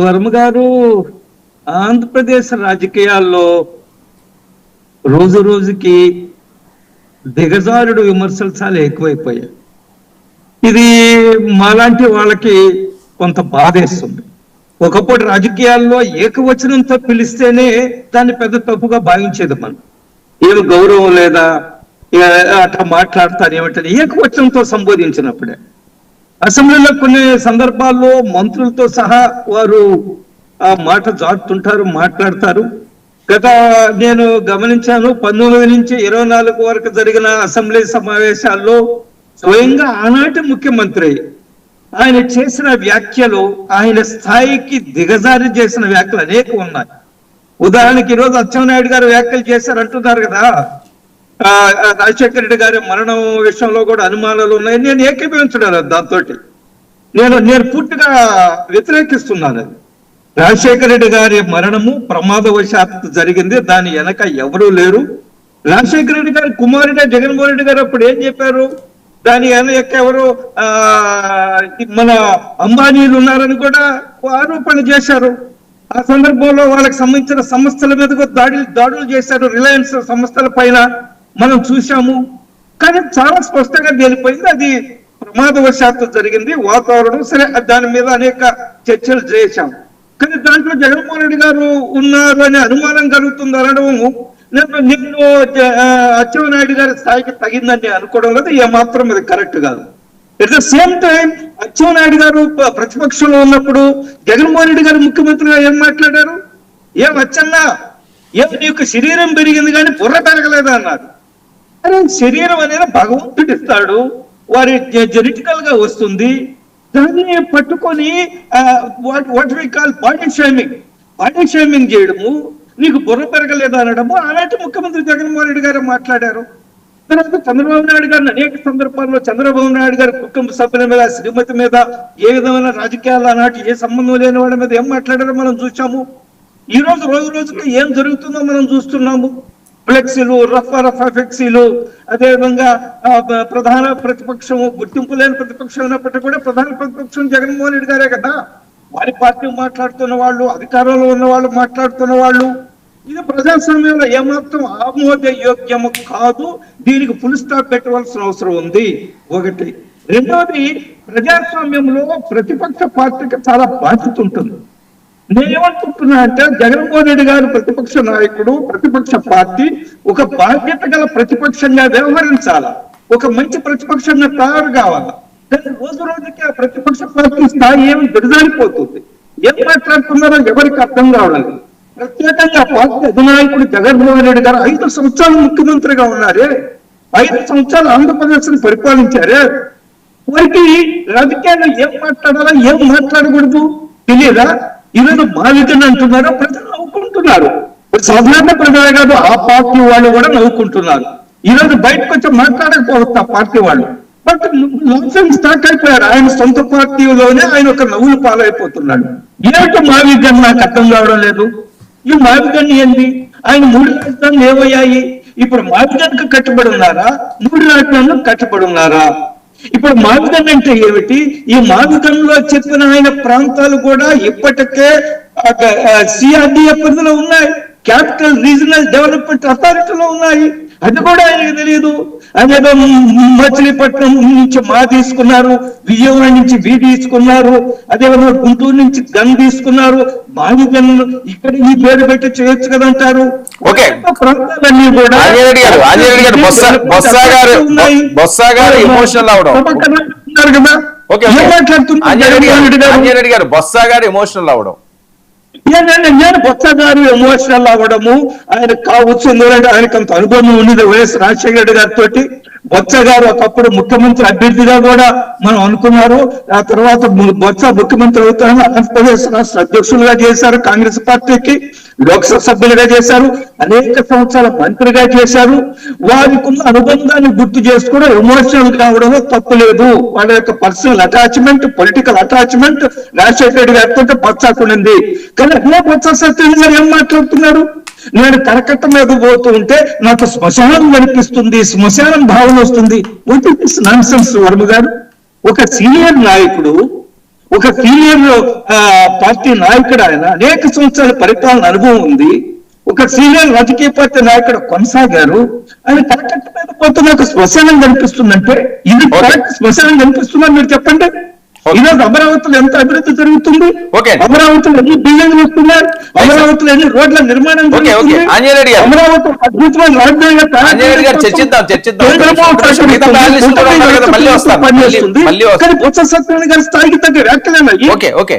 వర్మ గారు, ఆంధ్రప్రదేశ్ రాజకీయాల్లో రోజు రోజుకి దిగజారుడు విమర్శలు చాలా ఎక్కువైపోయాయి. ఇది మాలాంటి వాళ్ళకి కొంత బాధేస్తుంది. ఒకప్పుడు రాజకీయాల్లో ఏకవచనంతో పిలిస్తేనే దాన్ని పెద్ద తప్పుగా భావించేది. మనం ఏమి గౌరవం లేదా, అట్లా మాట్లాడతారు ఏమిటని ఏకవచనంతో సంబోధించినప్పుడే. అసెంబ్లీలో కొన్ని సందర్భాల్లో మంత్రులతో సహా వారు ఆ మాట జారుతుంటారు, మాట్లాడతారు. నేను గమనించాను, 19 నుంచి 24 వరకు జరిగిన అసెంబ్లీ సమావేశాల్లో స్వయంగా ఆనాటి ముఖ్యమంత్రి ఆయన చేసిన వ్యాఖ్యలు, ఆయన స్థాయికి దిగజారి చేసిన వ్యాఖ్యలు అనేక ఉన్నాయి. ఉదాహరణకి ఈరోజు అచ్చెన్నాయుడు గారు వ్యాఖ్యలు చేశారంటున్నారు కదా, రాజశేఖర రెడ్డి గారి మరణం విషయంలో కూడా అనుమానాలు ఉన్నాయి. నేను ఏకీభవించడం దాంతో నేను పూర్తిగా వ్యతిరేకిస్తున్నాను. అది రాజశేఖర రెడ్డి గారి మరణము ప్రమాదవశాత్తు జరిగింది, దాని వెనక ఎవరూ లేరు. రాజశేఖర రెడ్డి గారి కుమారుడే జగన్మోహన్ రెడ్డి గారు అప్పుడు ఏం చెప్పారు, దాని వెనక ఎవరు మన అంబానీలు ఉన్నారని కూడా ఆరోపణ చేశారు. ఆ సందర్భంలో వాళ్ళకి సంబంధించిన సంస్థల మీద దాడులు చేశారు, రిలయన్స్ సంస్థల పైన మనం చూసాము. కానీ చాలా స్పష్టంగా తేలిపోయింది అది ప్రమాదవశాత్తు జరిగింది, వాతావరణం సరే, దాని మీద అనేక చర్చలు చేశాం. కానీ దాంట్లో జగన్మోహన్ రెడ్డి గారు ఉన్నారు అనే అనుమానం కలుగుతుంది అనడము నేను అచ్చెన్నాయుడు గారి స్థాయికి తగిందని అనుకోవడం లేదు, ఏమాత్రం అది కరెక్ట్ కాదు. At the same time Atchannaidu గారు ప్రతిపక్షంలో ఉన్నప్పుడు జగన్మోహన్ రెడ్డి గారు ముఖ్యమంత్రిగా ఏం మాట్లాడారు, ఏం అచ్చన్నా ఏం నీకు శరీరం పెరిగింది కానీ బుర్ర పెరగలేదా అన్నారు. అరే, శరీరం అనేది భగవంతుడు ఇస్తాడు, వారి జెనెటికల్ గా వస్తుంది, దాన్ని పట్టుకొని what we call body shaming చేయడము, నీకు బుర్ర పెరగలేదు అనడము అలాంటి ముఖ్యమంత్రి జగన్మోహన్ రెడ్డి గారు మాట్లాడారు. తర్వాత చంద్రబాబు నాయుడు గారిని అనేక సందర్భాల్లో చంద్రబాబు నాయుడు గారి కుటుంబ సభ్యుల మీద, శ్రీమతి మీద, ఏ విధమైన రాజకీయాలు ఆనాటి ఏ సంబంధం లేని వాళ్ళ మీద ఏం మాట్లాడారో మనం చూసాము. ఈ రోజు రోజుకి ఏం జరుగుతుందో మనం చూస్తున్నాము. ఫ్లెక్సీలు, రఫ్ ఫ్లెక్సీలు, అదేవిధంగా ప్రధాన ప్రతిపక్షము, గుర్తింపు లేని ప్రతిపక్షం ఉన్నప్పటికీ కూడా ప్రధాన ప్రతిపక్షం జగన్మోహన్ రెడ్డి గారే కదా. వారి పార్టీ మాట్లాడుతున్న వాళ్ళు, అధికారంలో ఉన్న వాళ్ళు మాట్లాడుతున్న వాళ్ళు, ఇది ప్రజాస్వామ్యంలో ఏమాత్రం ఆమోదయోగ్యము కాదు. దీనికి ఫుల్ స్టాప్ పెట్టవలసిన అవసరం ఉంది. ఒకటి. రెండవది, ప్రజాస్వామ్యంలో ప్రతిపక్ష పార్టీకి చాలా బాధ్యత ఉంటుంది. నేనేమనుకుంటున్నా అంటే, జగన్మోహన్ రెడ్డి గారు ప్రతిపక్ష నాయకుడు, ప్రతిపక్ష పార్టీ ఒక బాధ్యత గల ప్రతిపక్షంగా వ్యవహరించాలా, ఒక మంచి ప్రతిపక్షంగా తయారు కావాలా. కానీ రోజు రోజుకి ఆ ప్రతిపక్ష పార్టీ స్థాయి ఏమి దిగజారిపోతుంది. ఏం మాట్లాడుతున్నారో ఎవరికి అర్థం కావడానికి. ప్రత్యేకంగా పార్టీ అధినాయకుడు జగన్మోహన్ రెడ్డి గారు 5 సంవత్సరాలు ముఖ్యమంత్రిగా ఉన్నారే, 5 సంవత్సరాలు ఆంధ్రప్రదేశ్ ని పరిపాలించారే, వారికి రాజకీయాల్లో ఏం మాట్లాడాలా, ఏం మాట్లాడకూడదు తెలియదా? ఈరోజు బాధితులు అంటున్నారు, ప్రజలు నవ్వుకుంటున్నారు. సాధారణ ప్రజలే కాదు, ఆ పార్టీ వాళ్ళు కూడా నవ్వుకుంటున్నారు. ఈరోజు బయటకు వచ్చి మాట్లాడకపోవచ్చు ఆ పార్టీ వాళ్ళు. బట్ లాంగ్ స్టార్ట్ అయిపోయారు. ఆయన సొంత పార్టీలోనే ఆయన ఒక నవ్వులు పాలైపోతున్నాడు. ఏమిటో మావిగన్ నాకు అర్థం కావడం లేదు. ఈ మావిగన్ ఏంది? ఆయన 3 రాజధానులు ఏమయ్యాయి? ఇప్పుడు మావిగన్కు కట్టుబడి ఉన్నారా, 3 రాజధానులు కట్టుబడి ఉన్నారా? ఇప్పుడు మావిగన్ అంటే ఏమిటి? ఈ మావిగన్ లో చెప్పిన ఆయన ప్రాంతాలు కూడా ఇప్పటికే సిఆర్డిఎఫ్ పరిధిలో ఉన్నాయి, క్యాపిటల్ రీజనల్ డెవలప్మెంట్ అథారిటీలో ఉన్నాయి. అది కూడా ఆయనకు తెలియదు. అదేదో మచిలీపట్నం నుంచి మా తీసుకున్నారు, విజయవాడ నుంచి వి తీసుకున్నారు, అదేవిధంగా గుంటూరు నుంచి గన్ తీసుకున్నారు. మావిగన్ ఇక్కడ ఈ పేరు పెట్టి చేయొచ్చు కదా అంటారు. ప్రాంతాలన్నీ కూడా నేను బొత్స గారు ఎమోషనల్ అవ్వడము ఆయన కావచ్చు, ఎందుకంటే ఆయనకు అంత అనుభవం ఉన్నది వైఎస్ రాజశేఖర రెడ్డి గారితో. బొత్స గారు ఒకప్పుడు ముఖ్యమంత్రి అభ్యర్థిగా కూడా మనం అనుకున్నారు. ఆ తర్వాత బొత్స ముఖ్యమంత్రి అవుతారని ఆంధ్రప్రదేశ్ రాష్ట్ర అధ్యక్షులుగా చేశారు, కాంగ్రెస్ పార్టీకి లోక్సభ సభ్యులుగా చేశారు, అనేక సంవత్సరాల మంత్రిగా చేశారు. వారికి ఉన్న అనుబంధాన్ని గుర్తు చేసుకోవడం, ఎమోషనల్ కావడంలో తప్పు లేదు. వాళ్ళ యొక్క personal attachment, political attachment Rajasekhara Reddy గారితో బొత్సకుంది. కానీ అదే బొత్స సత్యనారాయణ గారు ఏం మాట్లాడుతున్నారు? నేను కరకట్ట మీద పోతూ ఉంటే నాకు శ్మశానం కనిపిస్తుంది, శ్మశానం భావన వస్తుంది. What is this nonsense Varma గారు? ఒక సీనియర్ నాయకుడు ఒక సీనియర్ పార్టీ నాయకుడు ఆయన, అనేక సంవత్సరాల పరిపాలన అనుభవం ఉంది, ఒక సీనియర్ రాజకీయ పార్టీ నాయకుడు కొనసాగారు. ఆయన కరెక్ట్ మీద పోతే నాకు శ్మశానం కనిపిస్తుందంటే ఇది కరెక్ట్ శ్మశానం కనిపిస్తుందని మీరు చెప్పండి. ఈరోజు అమరావతిలో ఎంత అభివృద్ధి జరుగుతుంది, అమరావతిలో ఎన్ని బిల్డింగ్లు వస్తున్నాయి, అమరావతిలో ఎన్ని రోడ్ల నిర్మాణం జరుగుతుంది, అమరావతి అద్భుతమైన రాజధానిగా పనిచేస్తుంది. కానీ బొత్స సత్యనారాయణ గారి స్థాయికి తగ్గ వ్యాఖ్యలు